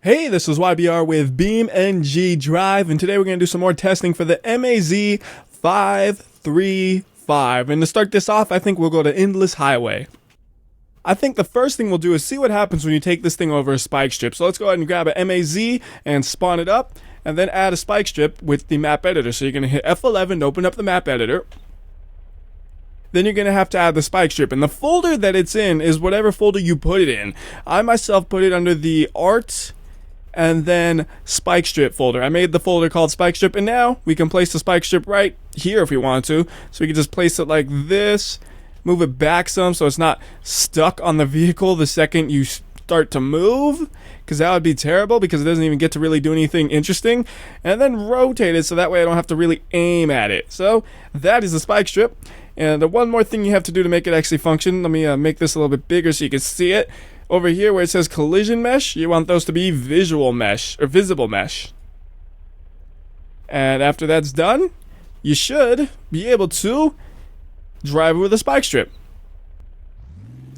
Hey, this is WhyBeAre with BeamNG.drive, and today we're going to do some more testing for the MAZ 535. And to start this off, I think we'll go to Endless Highway. I think the first thing we'll do is see what happens when you take this thing over a spike strip. So let's go ahead and grab a MAZ and spawn it up, and then add a spike strip with the map editor. So you're going to hit F11 to open up the map editor. Then you're going to have to add the spike strip, and the folder that it's in is whatever folder you put it in. I myself put it under the art and then spike strip folder. I made the folder called spike strip, and now we can place the spike strip right here if we want to. So we can just place it like this, move it back some so it's not stuck on the vehicle the second you start to move, because that would be terrible because it doesn't even get to really do anything interesting. And then rotate it so that way I don't have to really aim at it. So that is the spike strip. And one more thing you have to do to make it actually function, let me make this a little bit bigger so you can see it. Over here where it says collision mesh, you want those to be visual mesh or visible mesh. And after that's done, you should be able to drive over the spike strip.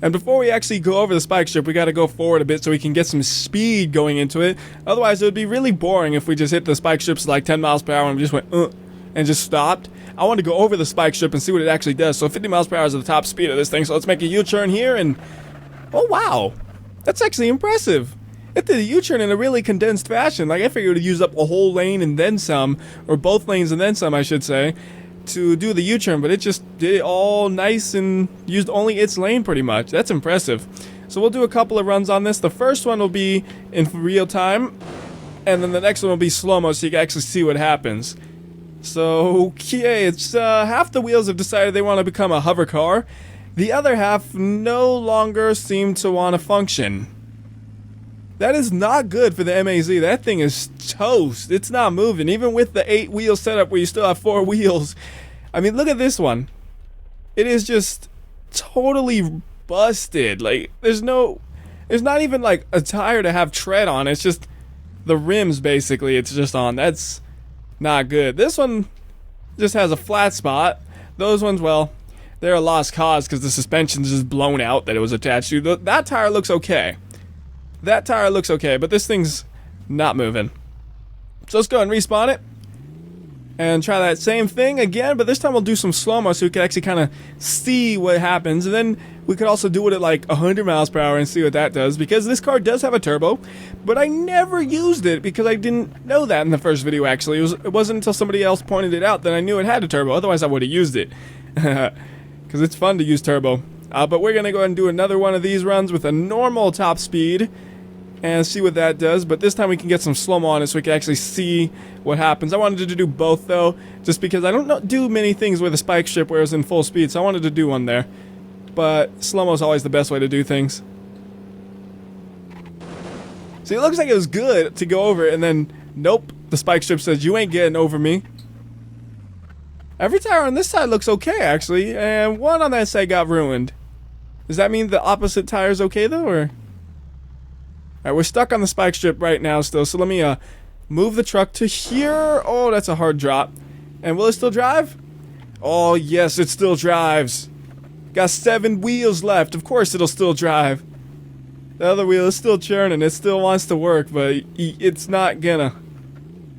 And before we actually go over the spike strip, we got to go forward a bit so we can get some speed going into it. Otherwise, it would be really boring if we just hit the spike strips like 10 miles per hour and we just went and just stopped. I want to go over the spike strip and see what it actually does. So 50 miles per hour is the top speed of this thing. So let's make a U-turn here, and oh wow, that's actually impressive. It did a U-turn in a really condensed fashion. Like, I figured it would use up a whole lane and then some, or both lanes and then some, I should say, to do the U-turn, but it just did it all nice and used only its lane pretty much. That's impressive. So we'll do a couple of runs on this. The first one will be in real time, and then the next one will be slow-mo so you can actually see what happens. So, okay, it's half the wheels have decided they want to become a hover car. The other half no longer seem to want to function. That is not good for the MAZ. That thing is toast. It's not moving, even with the 8-wheel setup where you still have 4 wheels. I mean, look at this one. It is just totally busted. Like, there's not even like a tire to have tread on. It's just the rims, basically, it's just on. That's not good. This one just has a flat spot. Those ones, well, they're a lost cause because the suspension's just blown out that it was attached to. That tire looks okay. That tire looks okay, but this thing's not moving. So let's go and respawn it and try that same thing again, but this time we'll do some slow-mo so we can actually kind of see what happens. And then we could also do it at like 100 miles per hour and see what that does, because this car does have a turbo, but I never used it because I didn't know that in the first video. Actually, it wasn't until somebody else pointed it out that I knew it had a turbo. Otherwise I would have used it. Because it's fun to use turbo. But we're going to go ahead and do another one of these runs with a normal top speed and see what that does. But this time we can get some slow-mo on it so we can actually see what happens. I wanted to do both though, just because I don't do many things with a spike strip where it's in full speed, so I wanted to do one there. But slow-mo is always the best way to do things. See, it looks like it was good to go over it, and then nope, the spike strip says you ain't getting over me. Every tire on this side looks okay, actually, and one on that side got ruined. Does that mean the opposite tire's okay, though, or? Alright, we're stuck on the spike strip right now still, so let me move the truck to here. Oh, that's a hard drop. And will it still drive? Oh, yes, it still drives. Got 7 wheels left. Of course it'll still drive. The other wheel is still churning. It still wants to work, but it's not gonna.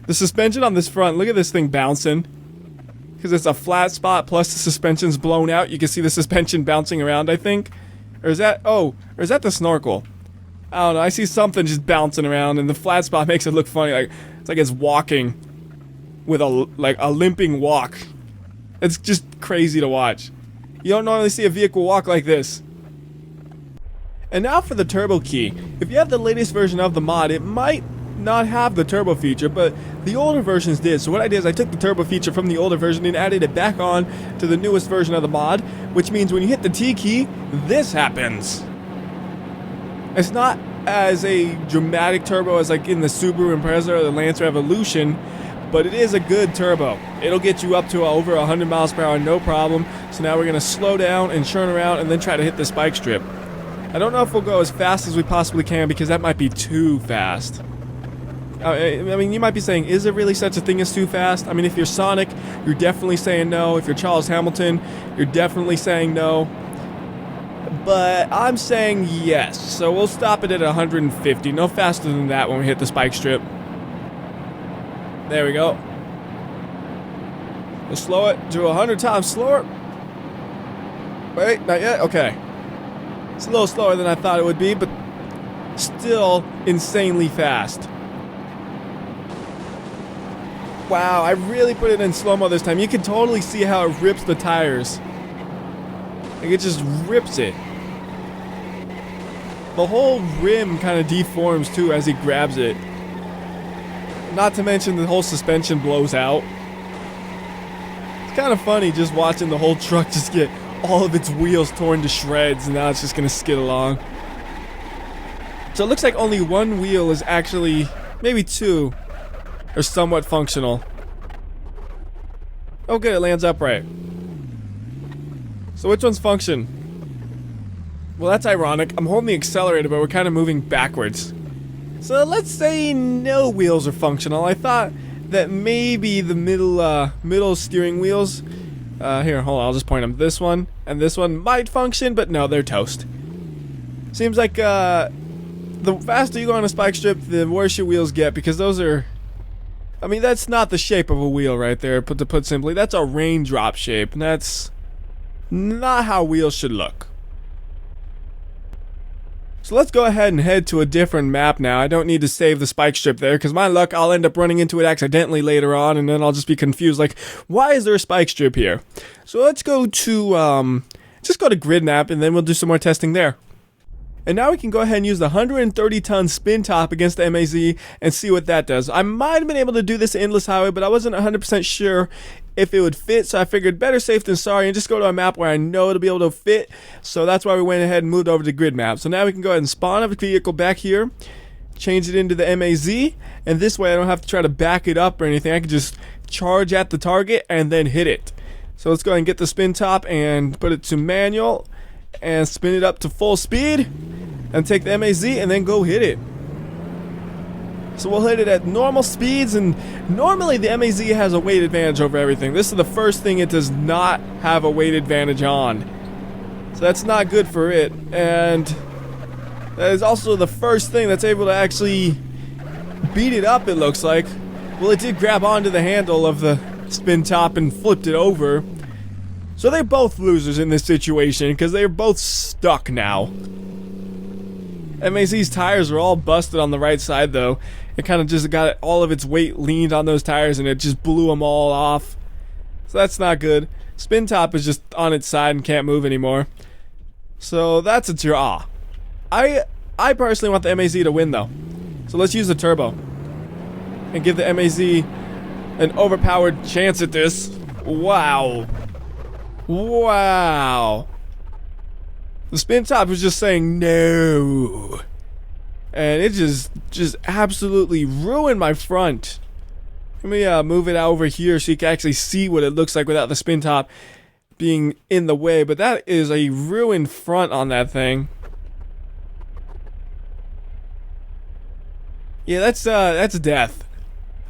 The suspension on this front, look at this thing bouncing. Because it's a flat spot, plus the suspension's blown out. You can see the suspension bouncing around, I think. Or is that the snorkel? I don't know, I see something just bouncing around, and the flat spot makes it look funny. Like, it's like it's walking with a limping walk. It's just crazy to watch. You don't normally see a vehicle walk like this. And now for the turbo key. If you have the latest version of the mod, it might not have the turbo feature, but the older versions did. So what I did is I took the turbo feature from the older version and added it back on to the newest version of the mod, which means when you hit the T key, this happens. It's not as a dramatic turbo as like in the Subaru Impreza or the Lancer Evolution, but it is a good turbo. It'll get you up to over 100 miles per hour, no problem. So now we're going to slow down and churn around and then try to hit the spike strip. I don't know if we'll go as fast as we possibly can because that might be too fast. I mean, you might be saying, is there really such a thing as too fast? I mean, if you're Sonic, you're definitely saying no. If you're Charles Hamilton, you're definitely saying no. but I'm saying yes. So we'll stop it at 150. No faster than that when we hit the spike strip. There we go. We'll slow it to 100 times slower. Wait, not yet? Okay. It's a little slower than I thought it would be, but still insanely fast. Wow, I really put it in slow-mo this time. You can totally see how it rips the tires. Like, it just rips it. The whole rim kind of deforms, too, as he grabs it. Not to mention the whole suspension blows out. It's kind of funny just watching the whole truck just get all of its wheels torn to shreds, and now it's just going to skid along. So it looks like only one wheel is actually, maybe two, are somewhat functional. Oh good, it lands upright. So which one's function? Well, that's ironic. I'm holding the accelerator, but we're kind of moving backwards. So let's say no wheels are functional. I thought that maybe the middle steering wheels, here, hold on, I'll just point them. This one and this one might function, but no, they're toast. Seems like the faster you go on a spike strip, the worse your wheels get, because those are, I mean, that's not the shape of a wheel right there, to put simply. That's a raindrop shape, and that's not how wheels should look. So let's go ahead and head to a different map now. I don't need to save the spike strip there, because my luck, I'll end up running into it accidentally later on, and then I'll just be confused, like, why is there a spike strip here? So let's go to, just go to grid map, and then we'll do some more testing there. And now we can go ahead and use the 130-ton spin top against the MAZ and see what that does. I might have been able to do this in Endless Highway, but I wasn't 100% sure if it would fit, so I figured better safe than sorry and just go to a map where I know it'll be able to fit. So that's why we went ahead and moved over to grid map. So now we can go ahead and spawn a vehicle back here, change it into the MAZ, and this way I don't have to try to back it up or anything. I can just charge at the target and then hit it. So let's go ahead and get the spin top and put it to manual and spin it up to full speed and take the MAZ and then go hit it. So we'll hit it at normal speeds, and normally the MAZ has a weight advantage over everything. This is the first thing it does not have a weight advantage on. So that's not good for it, and that is also the first thing that's able to actually beat it up, it looks like. Well, it did grab onto the handle of the spin top and flipped it over. So they're both losers in this situation, because they're both stuck now. MAZ's tires are all busted on the right side, though. It kind of just got all of its weight leaned on those tires, and it just blew them all off. So that's not good. Spin top is just on its side and can't move anymore. So that's a draw. I personally want the MAZ to win, though. So let's use the turbo and give the MAZ an overpowered chance at this. Wow. Wow. The spin top was just saying no. And it just absolutely ruined my front. Let me move it over here so you can actually see what it looks like without the spin top being in the way. But that is a ruined front on that thing. Yeah, that's death.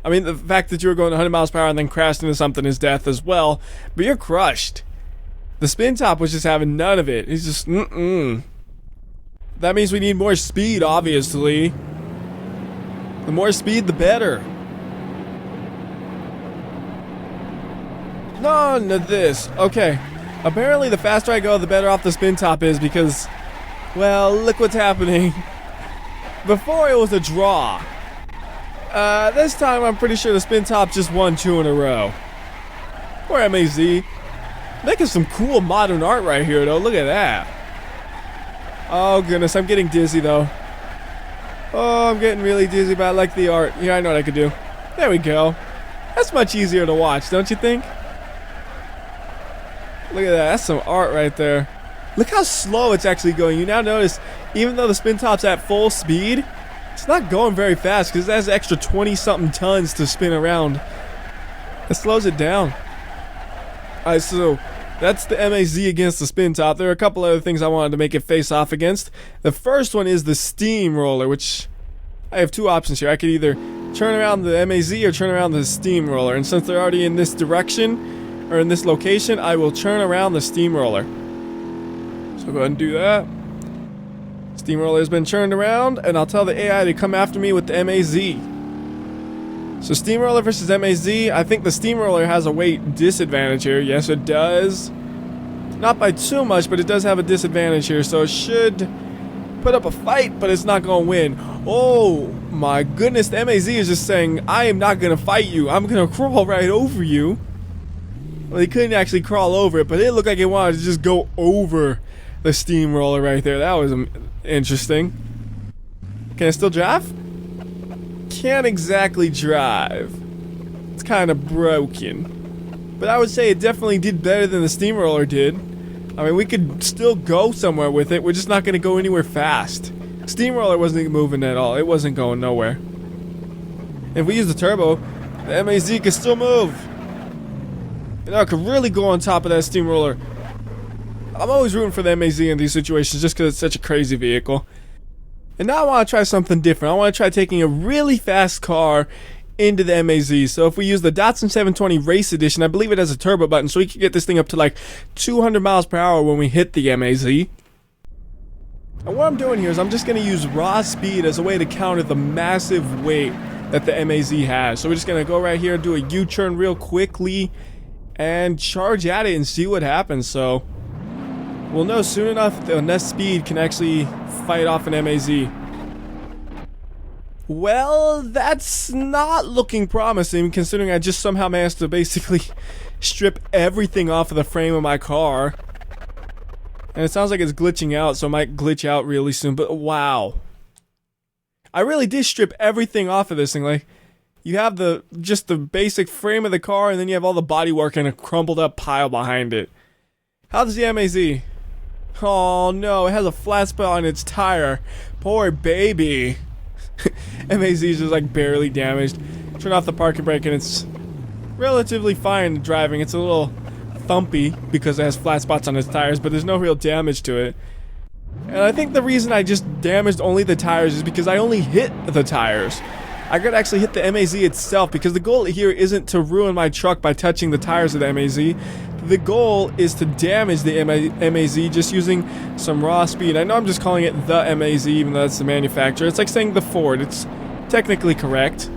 I mean, the fact that you were going 100 miles per hour and then crashed into something is death as well. But you're crushed. The spin top was just having none of it. He's just, That means we need more speed, obviously. The more speed, the better. None of this. Okay. Apparently, the faster I go, the better off the spin top is because, well, look what's happening. Before, it was a draw. This time, I'm pretty sure the spin top just won 2 in a row. Poor MAZ. Making some cool modern art right here, though. Look at that. Oh, goodness. I'm getting dizzy, though. Oh, I'm getting really dizzy, but I like the art. Yeah, I know what I could do. There we go. That's much easier to watch, don't you think? Look at that. That's some art right there. Look how slow it's actually going. You now notice, even though the spin top's at full speed, it's not going very fast because it has an extra 20-something tons to spin around. It slows it down. Alright, so that's the MAZ against the spin top. There are a couple other things I wanted to make it face off against. The first one is the steamroller, which I have 2 options here. I could either turn around the MAZ or turn around the steamroller. And since they're already in this direction, or in this location, I will turn around the steamroller. So go ahead and do that. Steamroller has been turned around, and I'll tell the AI to come after me with the MAZ. So Steamroller versus MAZ, I think the Steamroller has a weight disadvantage here. Yes, it does. Not by too much, but it does have a disadvantage here, so it should put up a fight, but it's not going to win. Oh my goodness, the MAZ is just saying, I am not going to fight you. I'm going to crawl right over you. Well, he couldn't actually crawl over it, but it looked like it wanted to just go over the Steamroller right there. That was interesting. Can I still drive? Can't exactly drive. It's kind of broken. But I would say it definitely did better than the Steamroller did. I mean, we could still go somewhere with it. We're just not going to go anywhere fast. Steamroller wasn't moving at all. It wasn't going nowhere. If we use the turbo, the MAZ can still move. And I could really go on top of that Steamroller. I'm always rooting for the MAZ in these situations just because it's such a crazy vehicle. And now I want to try something different. I want to try taking a really fast car into the MAZ. So if we use the Datsun 720 Race Edition, I believe it has a turbo button, so we can get this thing up to like 200 miles per hour when we hit the MAZ. And what I'm doing here is I'm just going to use raw speed as a way to counter the massive weight that the MAZ has. So we're just going to go right here, do a U-turn real quickly, and charge at it and see what happens. So we'll know soon enough if the enough speed can actually fight off an MAZ. Well, that's not looking promising, considering I just somehow managed to basically strip everything off of the frame of my car. And it sounds like it's glitching out, so it might glitch out really soon, but wow. I really did strip everything off of this thing. Like, you have just the basic frame of the car, and then you have all the bodywork in a crumpled up pile behind it. How does the MAZ? Oh no, it has a flat spot on its tire. Poor baby. MAZ is just like barely damaged. Turn off the parking brake and it's relatively fine driving. It's a little thumpy because it has flat spots on its tires, but there's no real damage to it. And I think the reason I just damaged only the tires is because I only hit the tires. I could actually hit the MAZ itself, because the goal here isn't to ruin my truck by touching the tires of the MAZ. The goal is to damage the MAZ just using some raw speed. I know I'm just calling it the MAZ even though that's the manufacturer. It's like saying the Ford. It's technically correct.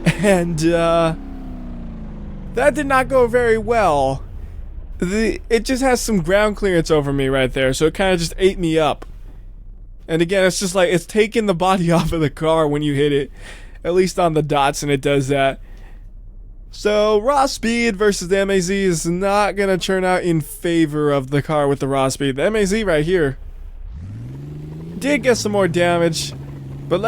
And that did not go very well. It just has some ground clearance over me right there, so it kind of just ate me up. And again, it's just like it's taking the body off of the car when you hit it. At least on the Datsun it does that. So raw speed versus the MAZ is not going to turn out in favor of the car with the raw speed. The MAZ right here did get some more damage, but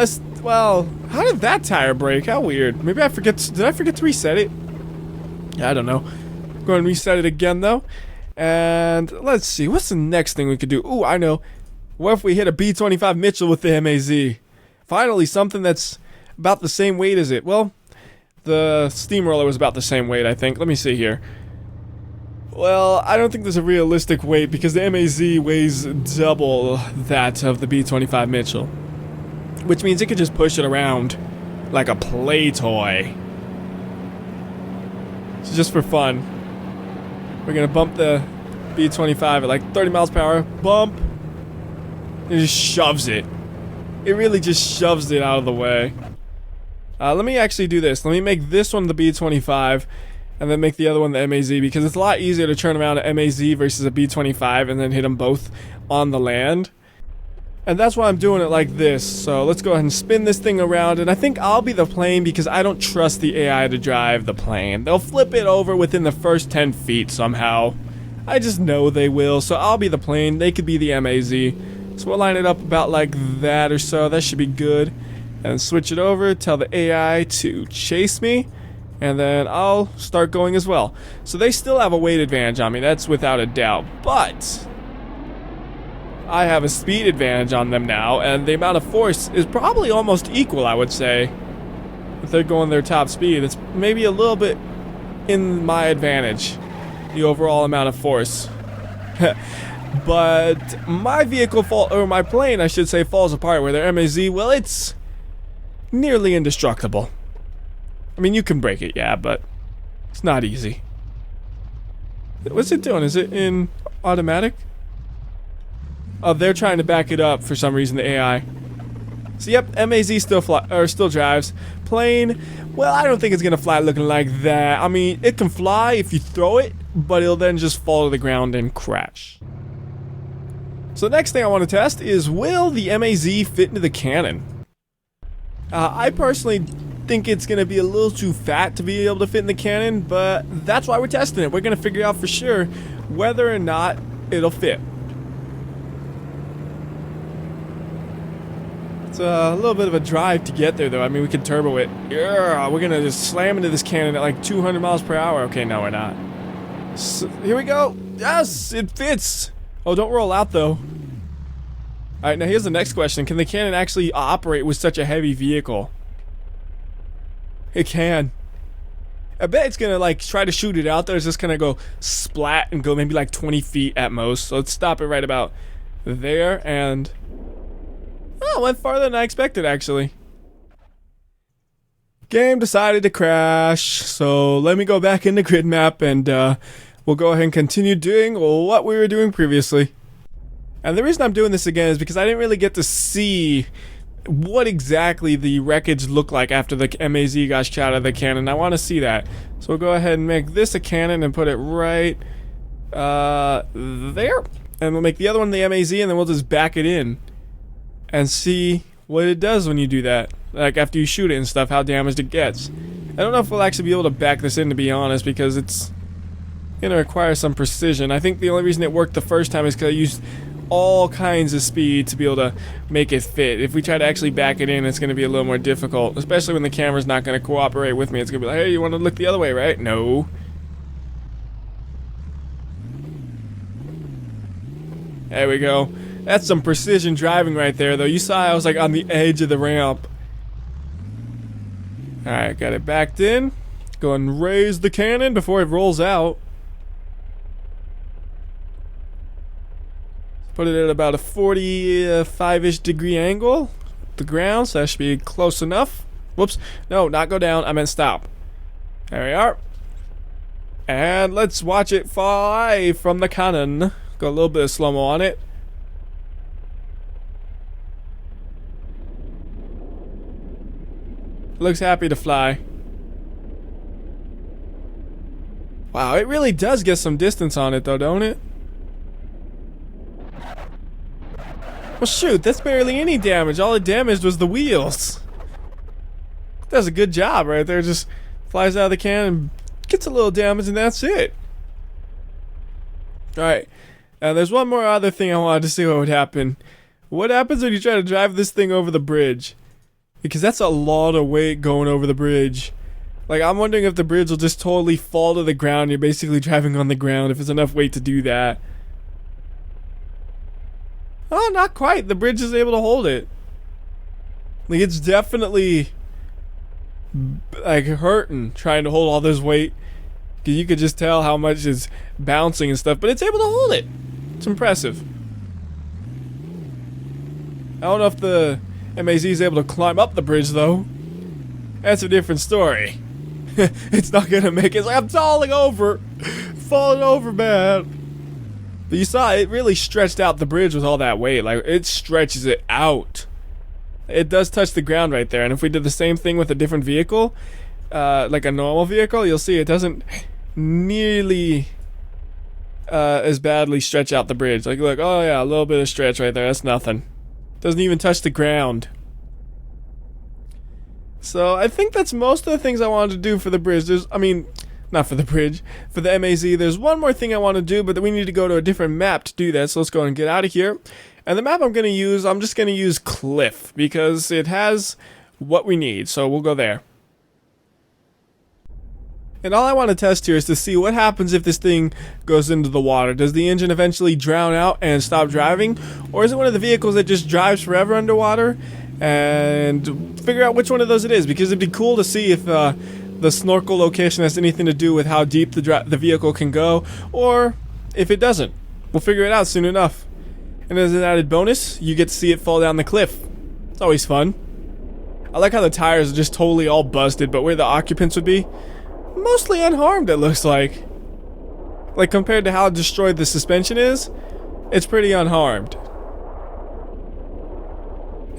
well, how did that tire break? How weird. Maybe did I forget to reset it? I don't know. Go ahead and reset it again though. And let's see, what's the next thing we could do? Ooh, I know. What if we hit a B25 Mitchell with the MAZ? Finally, something that's about the same weight as it. Well, the Steamroller was about the same weight, I think. Let me see here. Well, I don't think there's a realistic weight because the MAZ weighs double that of the B25 Mitchell. Which means it could just push it around like a play toy. So just for fun, we're going to bump the B25 at like 30 miles per hour. Bump. It just shoves it. It really just shoves it out of the way. Let me actually do this. Let me make this one the B25 and then make the other one the MAZ, because it's a lot easier to turn around an MAZ versus a B25 and then hit them both on the land. And that's why I'm doing it like this. So let's go ahead and spin this thing around, and I think I'll be the plane because I don't trust the AI to drive the plane. They'll flip it over within the first 10 feet somehow. I just know they will, so I'll be the plane. They could be the MAZ. So we'll line it up about like that or so. That should be good. And switch it over, tell the AI to chase me, and then I'll start going as well. So they still have a weight advantage on me, that's without a doubt, but I have a speed advantage on them now, and the amount of force is probably almost equal, I would say. If they're going their top speed, it's maybe a little bit in my advantage, the overall amount of force. But my vehicle my plane, I should say, falls apart where their MAZ, well, it's nearly indestructible. I mean, you can break it, yeah, but it's not easy. What's it doing? Is it in automatic? Oh, they're trying to back it up for some reason, the AI. So yep, MAZ still drives. Plane, well, I don't think it's gonna fly looking like that. I mean, it can fly if you throw it, but it'll then just fall to the ground and crash. So the next thing I want to test is, will the MAZ fit into the cannon? I personally think it's gonna be a little too fat to be able to fit in the cannon, but that's why we're testing it. We're gonna figure out for sure whether or not it'll fit. It's a little bit of a drive to get there, though. I mean, we can turbo it. Yeah, we're gonna just slam into this cannon at like 200 miles per hour. Okay, no, we're not. So, here we go. Yes, it fits. Oh, don't roll out, though. Alright, now here's the next question. Can the cannon actually operate with such a heavy vehicle? It can. I bet it's gonna, like, try to shoot it out there. It's just gonna go splat and go maybe like 20 feet at most. So let's stop it right about there, and... oh, it went farther than I expected, actually. Game decided to crash, so let me go back into grid map and we'll go ahead and continue doing what we were doing previously. And the reason I'm doing this again is because I didn't really get to see what exactly the wreckage looked like after the MAZ got shot out of the cannon. I want to see that. So we'll go ahead and make this a cannon and put it right there. And we'll make the other one the MAZ, and then we'll just back it in and see what it does when you do that. Like after you shoot it and stuff, how damaged it gets. I don't know if we'll actually be able to back this in, to be honest, because it's gonna require some precision. I think the only reason it worked the first time is because I used all kinds of speed to be able to make it fit. If we try to actually back it in, it's gonna be a little more difficult, especially when the camera's not gonna cooperate with me. It's gonna be like, hey, you wanna look the other way, right? No. There we go. That's some precision driving right there, though. You saw I was like on the edge of the ramp. Alright, got it backed in. Go and raise the cannon before it rolls out. Put it at about a 45-ish degree angle at the ground, so that should be close enough. Whoops. No, not go down. I meant stop. There we are. And let's watch it fly from the cannon. Got a little bit of slow-mo on it. Looks happy to fly. Wow, it really does get some distance on it though, don't it? Well shoot, that's barely any damage. All it damaged was the wheels. Does a good job right there. Just flies out of the cannon, gets a little damage, and that's it. Alright, now there's one more other thing I wanted to see what would happen. What happens when you try to drive this thing over the bridge? Because that's a lot of weight going over the bridge. Like, I'm wondering if the bridge will just totally fall to the ground. You're basically driving on the ground if it's enough weight to do that. Oh, not quite. The bridge is able to hold it. Like, it's definitely like hurting trying to hold all this weight. Because you could just tell how much it's bouncing and stuff. But it's able to hold it. It's impressive. I don't know if the MAZ is able to climb up the bridge, though. That's a different story. It's not gonna make it. It's like I'm falling over bad. But you saw it really stretched out the bridge with all that weight. Like, it stretches it out. It does touch the ground right there. And if we did the same thing with a different vehicle, like a normal vehicle, you'll see it doesn't nearly as badly stretch out the bridge. Like, look, oh yeah, a little bit of stretch right there. That's nothing. Doesn't even touch the ground. So I think that's most of the things I wanted to do for the bridge. Not for the bridge, for the MAZ. There's one more thing I want to do, but we need to go to a different map to do that. So let's go and get out of here. And the map I'm going to use, I'm just going to use Cliff because it has what we need. So we'll go there. And all I want to test here is to see what happens if this thing goes into the water. Does the engine eventually drown out and stop driving? Or is it one of the vehicles that just drives forever underwater? And figure out which one of those it is. Because it'd be cool to see if the snorkel location has anything to do with how deep the vehicle can go. Or if it doesn't. We'll figure it out soon enough. And as an added bonus, you get to see it fall down the cliff. It's always fun. I like how the tires are just totally all busted, but where the occupants would be, mostly unharmed, it looks like. Like, compared to how destroyed the suspension is, it's pretty unharmed.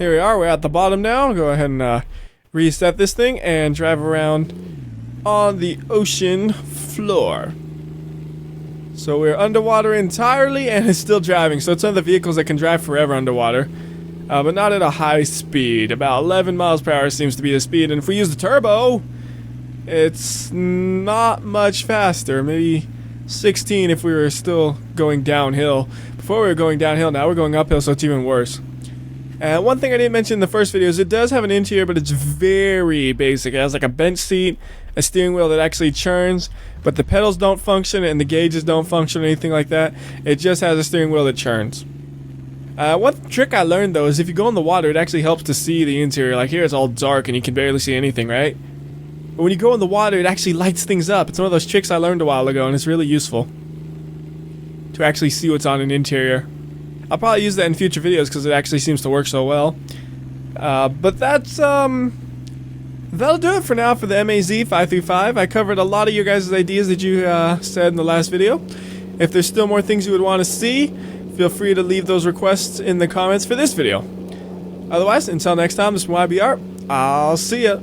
Here we are, we're at the bottom now. Go ahead and reset this thing and drive around on the ocean floor. So we're underwater entirely and it's still driving. So it's one of the vehicles that can drive forever underwater. But not at a high speed. About 11 miles per hour seems to be the speed. And if we use the turbo, it's not much faster. Maybe 16 if we were still going downhill. Before we were going downhill, now we're going uphill, so it's even worse. And one thing I didn't mention in the first video is it does have an interior, but it's very basic. It has like a bench seat, a steering wheel that actually churns, but the pedals don't function and the gauges don't function or anything like that. It just has a steering wheel that churns. One trick I learned though is if you go in the water, it actually helps to see the interior. Like here it's all dark and you can barely see anything, right? But when you go in the water, it actually lights things up. It's one of those tricks I learned a while ago and it's really useful to actually see what's on an interior. I'll probably use that in future videos because it actually seems to work so well. But that's, that'll do it for now for the MAZ 535. I covered a lot of your guys' ideas that you said in the last video. If there's still more things you would want to see, feel free to leave those requests in the comments for this video. Otherwise, until next time, this is WhyBeAre. I'll see ya.